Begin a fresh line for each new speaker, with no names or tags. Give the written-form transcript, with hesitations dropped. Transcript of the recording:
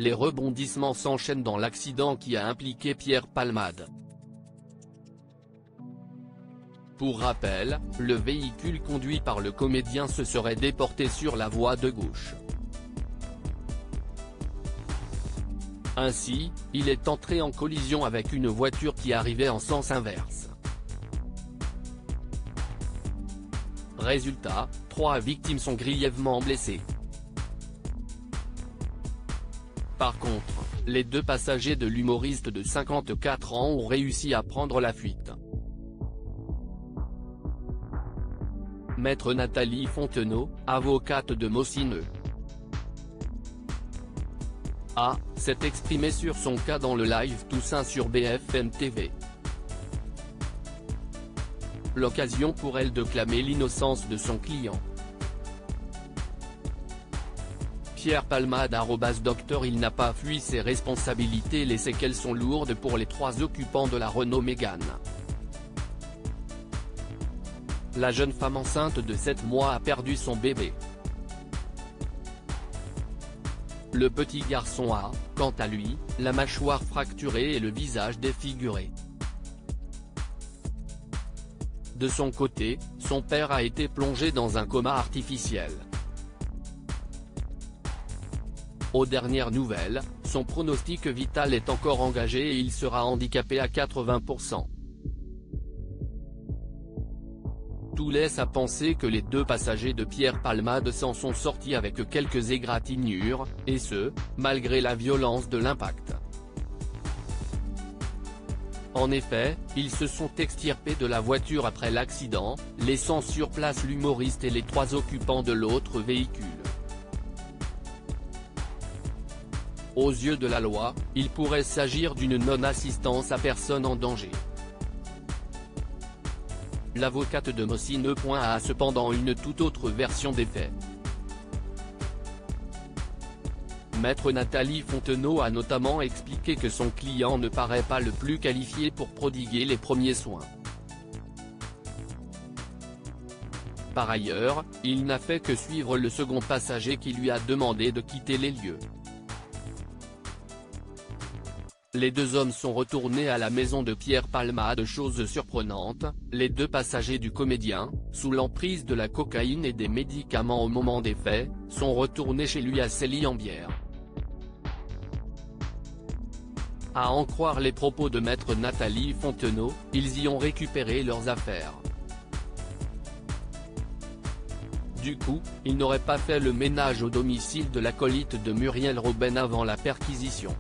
les rebondissements s'enchaînent dans l'accident qui a impliqué Pierre Palmade. Pour rappel, le véhicule conduit par le comédien se serait déporté sur la voie de gauche. Ainsi, il est entré en collision avec une voiture qui arrivait en sens inverse. Résultat, 3 victimes sont grièvement blessées. Par contre, les 2 passagers de l'humoriste de 54 ans ont réussi à prendre la fuite. Maître Nathalie Fontenot, avocate de Mosineux, s'est exprimée sur son cas dans le live Toussaint sur BFM TV. L'occasion pour elle de clamer l'innocence de son client. Pierre Palmade @docteur Il n'a pas fui ses responsabilités. Les séquelles sont lourdes pour les 3 occupants de la Renault Mégane. La jeune femme enceinte de 7 mois a perdu son bébé. Le petit garçon a, quant à lui, la mâchoire fracturée et le visage défiguré. De son côté, son père a été plongé dans un coma artificiel. Aux dernières nouvelles, son pronostic vital est encore engagé et il sera handicapé à 80%. Tout laisse à penser que les 2 passagers de Pierre Palmade s'en sont sortis avec quelques égratignures, et ce, malgré la violence de l'impact. En effet, ils se sont extirpés de la voiture après l'accident, laissant sur place l'humoriste et les 3 occupants de l'autre véhicule. Aux yeux de la loi, il pourrait s'agir d'une non-assistance à personne en danger. L'avocate de Mosineux a cependant une toute autre version des faits. Maître Nathalie Fontenot a notamment expliqué que son client ne paraît pas le plus qualifié pour prodiguer les premiers soins. Par ailleurs, il n'a fait que suivre le second passager qui lui a demandé de quitter les lieux. Les 2 hommes sont retournés à la maison de Pierre Palmade. Chose surprenante, les 2 passagers du comédien, sous l'emprise de la cocaïne et des médicaments au moment des faits, sont retournés chez lui à Célie-en-Bière. À en croire les propos de maître Nathalie Fontenot, ils y ont récupéré leurs affaires. Du coup, ils n'auraient pas fait le ménage au domicile de l'acolyte de Muriel Robin avant la perquisition.